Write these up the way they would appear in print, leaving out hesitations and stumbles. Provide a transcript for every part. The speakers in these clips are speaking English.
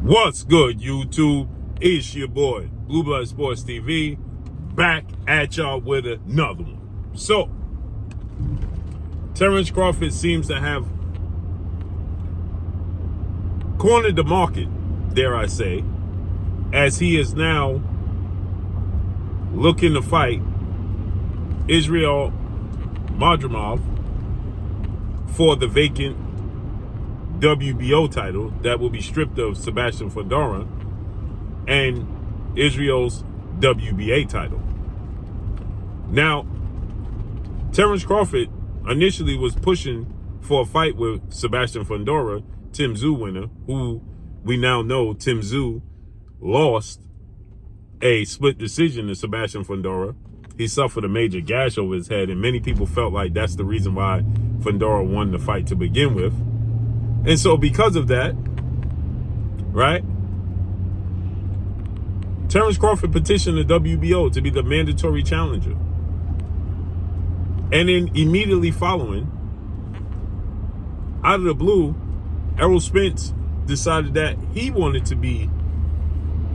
What's good, YouTube? It's your boy, Blue Blood Sports TV, back at y'all with another one. So, Terrence Crawford seems to have cornered the market, dare I say, as he is now looking to fight Israel Madrimov for the vacant WBO title that will be stripped of Sebastian Fundora and Israel's WBA title. Now, Terrence Crawford initially was pushing for a fight with Sebastian Fundora, Tim Tszyu winner, who we now know Tim Tszyu lost a split decision to Sebastian Fundora. He suffered a major gash over his head, and many people felt like that's the reason why Fundora won the fight to begin with. And so because of that, right, Terrence Crawford petitioned the WBO to be the mandatory challenger. And then immediately following, out of the blue, Errol Spence decided that he wanted to be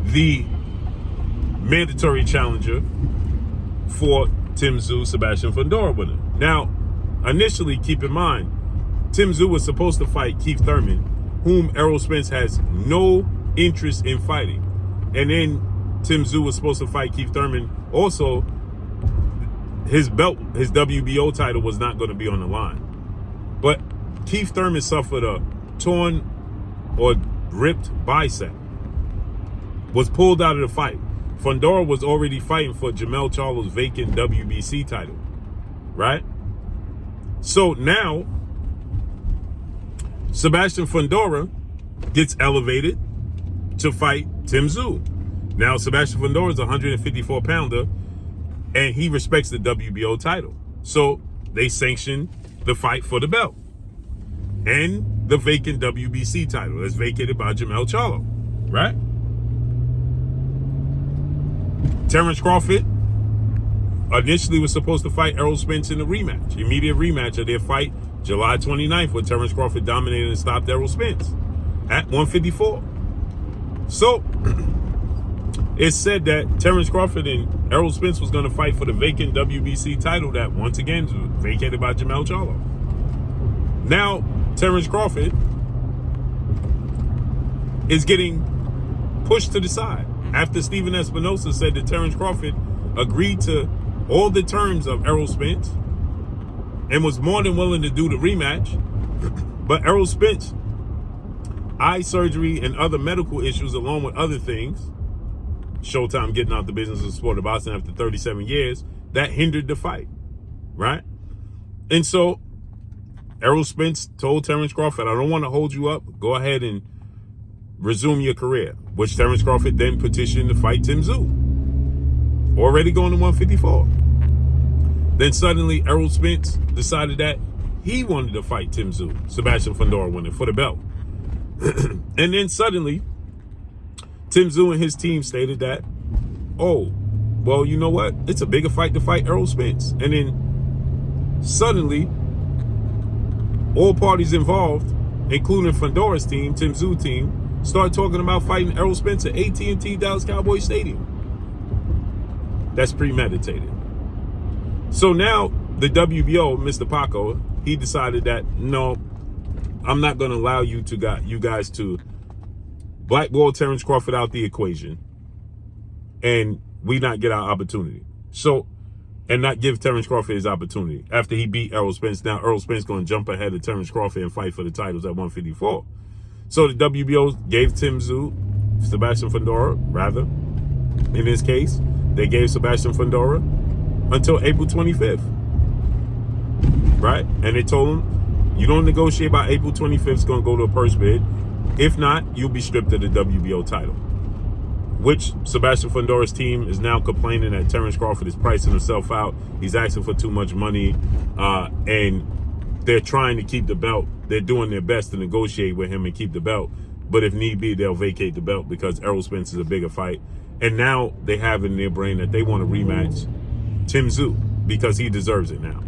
the mandatory challenger for Tim Tszyu, Sebastian Fundora winner. Now, initially, keep in mind, Tim Tszyu was supposed to fight Keith Thurman, whom Errol Spence has no interest in fighting. And then Tim Tszyu was supposed to fight Keith Thurman. Also, his belt, his WBO title was not going to be on the line. But Keith Thurman suffered a torn or ripped bicep, was pulled out of the fight. Fundora was already fighting for Jermell Charlo's vacant WBC title, right? So now, Sebastian Fundora gets elevated to fight Tim Tszyu. Now, Sebastian Fundora is a 154-pounder, and he respects the WBO title. So they sanctioned the fight for the belt and the vacant WBC title that's vacated by Jermell Charlo, right? Terrence Crawford initially was supposed to fight Errol Spence in a rematch, immediate rematch of their fight July 29th, where Terrence Crawford dominated and stopped Errol Spence at 154. So it's said that Terrence Crawford and Errol Spence was going to fight for the vacant WBC title that once again was vacated by Jermell Charlo. Now, Terrence Crawford is getting pushed to the side after Stephen Espinosa said that Terrence Crawford agreed to all the terms of Errol Spence and was more than willing to do the rematch. But Errol Spence, eye surgery and other medical issues along with other things, Showtime getting out the business of sport of boxing after 37 years, that hindered the fight, right? And so Errol Spence told Terrence Crawford, I don't want to hold you up. Go ahead and resume your career, which Terrence Crawford then petitioned to fight Tim Tszyu, already going to 154. Then suddenly Errol Spence decided that he wanted to fight Tim Tszyu, Sebastian Fundora winner, for the belt. And then suddenly Tim Tszyu and his team stated that, oh, well, you know what? It's a bigger fight to fight Errol Spence. And then suddenly all parties involved, including Fundora's team, Tim Tszyu team, start talking about fighting Errol Spence at AT&T Dallas Cowboys Stadium. That's premeditated. So now the WBO, Mr. Paco, he decided that, no, I'm not going to allow you guys to blackball Terrence Crawford out the equation and we not get our opportunity. So, and not give Terrence Crawford his opportunity. After he beat Errol Spence, now Errol Spence going to jump ahead of Terrence Crawford and fight for the titles at 154. So the WBO gave Tim Tszyu, Sebastian Fundora, rather, in this case, they gave Sebastian Fundora until April 25th, right? And they told him, you don't negotiate by April 25th, it's going to go to a purse bid. If not, you'll be stripped of the WBO title, which Sebastian Fundora's team is now complaining that Terrence Crawford is pricing himself out. He's asking for too much money, and they're trying to keep the belt. They're doing their best to negotiate with him and keep the belt. But if need be, they'll vacate the belt because Errol Spence is a bigger fight. And now they have in their brain that they want to rematch Tim Tszyu because he deserves it now.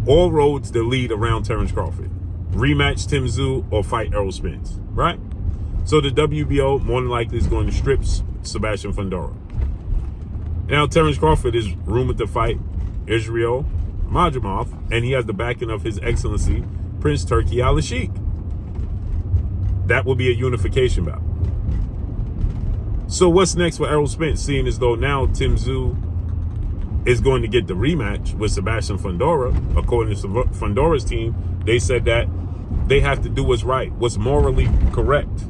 All roads that lead around Terrence Crawford. Rematch Tim Tszyu or fight Errol Spence, right? So the WBO more than likely is going to strip Sebastian Fundora. Now Terrence Crawford is rumored to fight Israel Madrimov, and he has the backing of His Excellency Prince Turki Al-Sheikh. That will be a unification bout. So what's next for Errol Spence, seeing as though now Tim Tszyu is going to get the rematch with Sebastian Fundora? According to Fundora's team, they said that they have to do what's right, what's morally correct,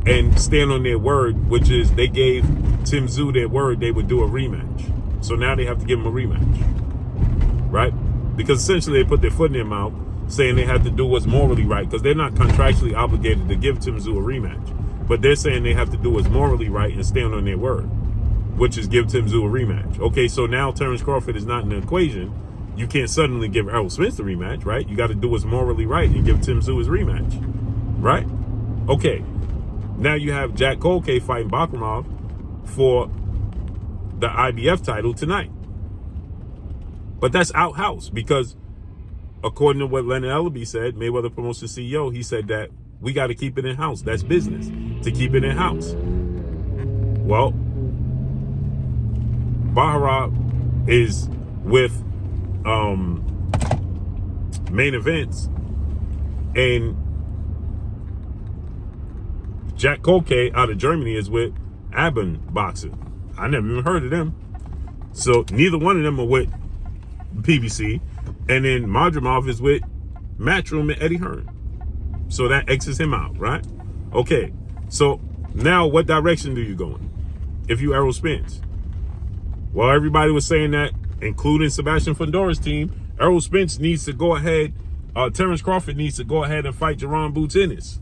and stand on their word, which is they gave Tim Tszyu their word they would do a rematch. So now they have to give him a rematch, right? Because essentially they put their foot in their mouth saying they have to do what's morally right, because they're not contractually obligated to give Tim Tszyu a rematch. But they're saying they have to do what's morally right and stand on their word, which is give Tim Tszyu a rematch. Okay, so now Terrence Crawford is not in the equation. You can't suddenly give Errol Spence the rematch, right? You got to do what's morally right and give Tim Tszyu his rematch, right? Okay, now you have Jack Kolke fighting Bakramov for the IBF title tonight. But that's outhouse, because according to what Leonard Ellaby said, Mayweather Promotion CEO, he said that we got to keep it in-house. That's business, to keep it in-house. Well, Bahara is with Main Events, and Jack Kolke out of Germany is with Aben Boxing. I never even heard of them. So neither one of them are with PBC. And then Madrimov is with Matchroom and Eddie Hearn. So that X's him out, right? Okay, so now what direction do you go in if you Errol Spence? Well, everybody was saying that, including Sebastian Fundora's team, Errol Spence needs to go ahead, Terrence Crawford needs to go ahead and fight Jaron Boots Ennis.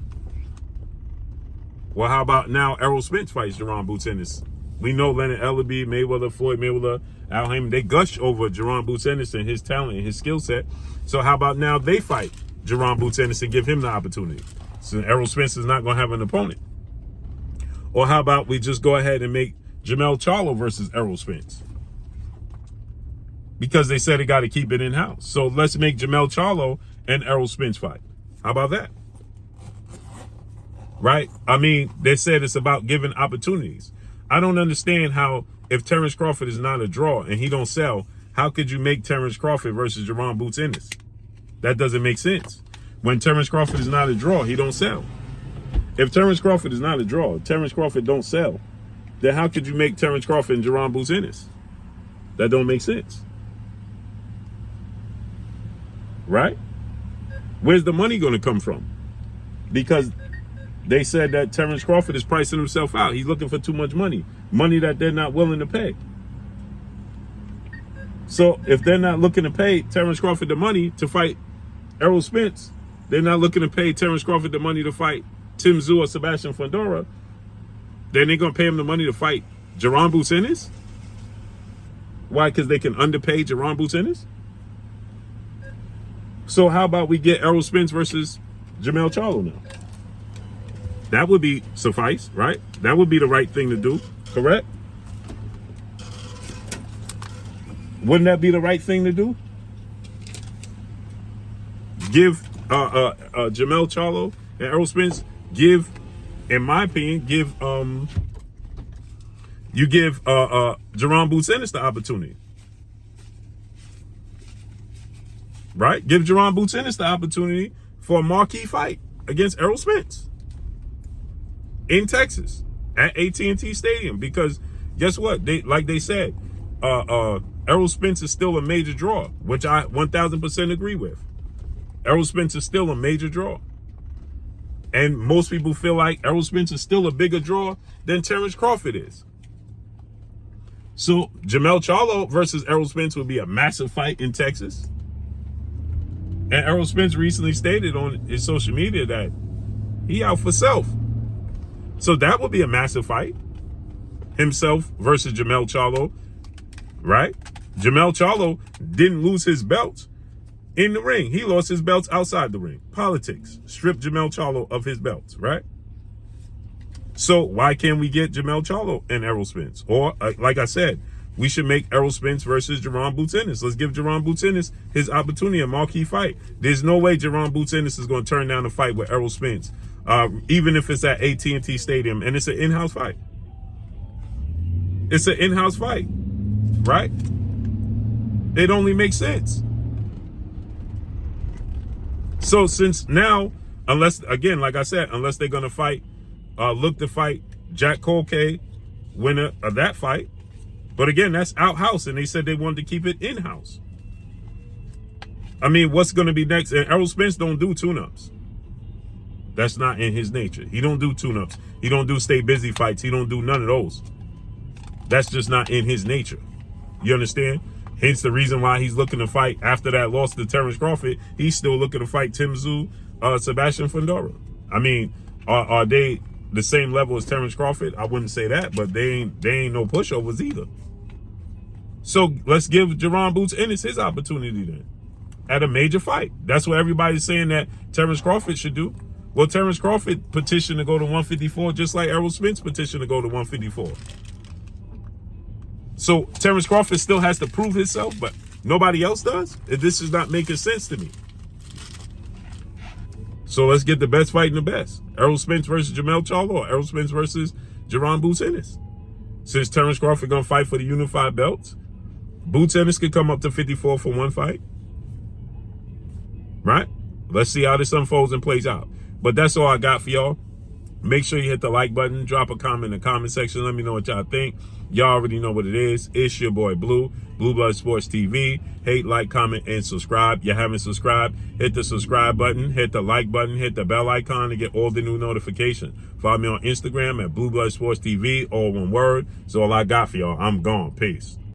Well, how about now Errol Spence fights Jaron Boots Ennis? We know Leonard Ellaby, Mayweather, Floyd Mayweather, Al Haymon, they gush over Jaron Boots Ennis and his talent and his skill set. So how about now they fight Jaron Boots Ennis and give him the opportunity? So Errol Spence is not going to have an opponent. Or how about we just go ahead and make Jermell Charlo versus Errol Spence? Because they said they got to keep it in-house. So let's make Jermell Charlo and Errol Spence fight. How about that? Right? I mean, they said it's about giving opportunities. I don't understand how, if Terrence Crawford is not a draw and he don't sell, how could you make Terrence Crawford versus Jaron Boots Ennis? That doesn't make sense. When Terrence Crawford is not a draw, he don't sell. If Terrence Crawford is not a draw, Terrence Crawford don't sell, then how could you make Terrence Crawford and Jaron Boots Ennis? That don't make sense. Right? Where's the money going to come from? Because they said that Terrence Crawford is pricing himself out. He's looking for too much money. Money that they're not willing to pay. So if they're not looking to pay Terrence Crawford the money to fight Errol Spence, they're not looking to pay Terrence Crawford the money to fight Tim Tszyu or Sebastian Fundora, then they're going to pay him the money to fight Jaron Boots Ennis? Why? Because they can underpay Jaron Boots Ennis? So how about we get Errol Spence versus Jermell Charlo now? That would be suffice, right? That would be the right thing to do, correct? Wouldn't that be the right thing to do? Give Jermell Charlo and Errol Spence, give, in my opinion, give Jaron Boots Ennis the opportunity. Right? Give Jaron Boots Ennis the opportunity for a marquee fight against Errol Spence in Texas at AT&T Stadium. Because guess what? Like they said, Errol Spence is still a major draw, which I 1000% agree with. Errol Spence is still a major draw. And most people feel like Errol Spence is still a bigger draw than Terrence Crawford is. So Jermell Charlo versus Errol Spence would be a massive fight in Texas. And Errol Spence recently stated on his social media that he out for self. So that would be a massive fight. Himself versus Jermell Charlo, right? Jermell Charlo didn't lose his belts in the ring. He lost his belts outside the ring. Politics stripped Jermell Charlo of his belts, right? So why can't we get Jermell Charlo and Errol Spence? Or, like I said, we should make Errol Spence versus Jaron Boots Ennis. Let's give Jaron Boots Ennis his opportunity, a marquee fight. There's no way Jaron Boots Ennis is going to turn down a fight with Errol Spence even if it's at AT&T Stadium, and it's an in-house fight. It's an in-house fight, right? It only makes sense. So since now, unless, again, like I said, unless they're going to fight, look to fight Jack Colkay, winner of that fight. But again, that's out-house, and they said they wanted to keep it in-house. I mean, what's going to be next? And Errol Spence don't do tune-ups. That's not in his nature. He don't do tune-ups. He don't do stay busy fights. He don't do none of those. That's just not in his nature. You understand? Hence the reason why he's looking to fight after that loss to Terrence Crawford. He's still looking to fight Tim Tszyu, Sebastian Fundora. I mean, are they the same level as Terrence Crawford? I wouldn't say that, but they ain't no pushovers either. So let's give Jaron Boots Ennis his opportunity then at a major fight. That's what everybody's saying that Terrence Crawford should do. Well, Terrence Crawford petitioned to go to 154 just like Errol Spence petitioned to go to 154. So Terrence Crawford still has to prove himself, but nobody else does? This is not making sense to me. So let's get the best fight in the best. Errol Spence versus Jermell Charlo, or Errol Spence versus Jaron Boots Ennis. Since Terrence Crawford going to fight for the unified belts, Boots Ennis could come up to 54 for one fight. Right? Let's see how this unfolds and plays out. But that's all I got for y'all. Make sure you hit the like button. Drop a comment in the comment section. Let me know what y'all think. Y'all already know what it is. It's your boy Blue, Blue Blood Sports TV. Hate, like, comment, and subscribe. You haven't subscribed, hit the subscribe button, hit the like button, hit the bell icon to get all the new notifications. Follow me on Instagram at Blue Blood Sports TV, all one word. So all I got for y'all. I'm gone. Peace.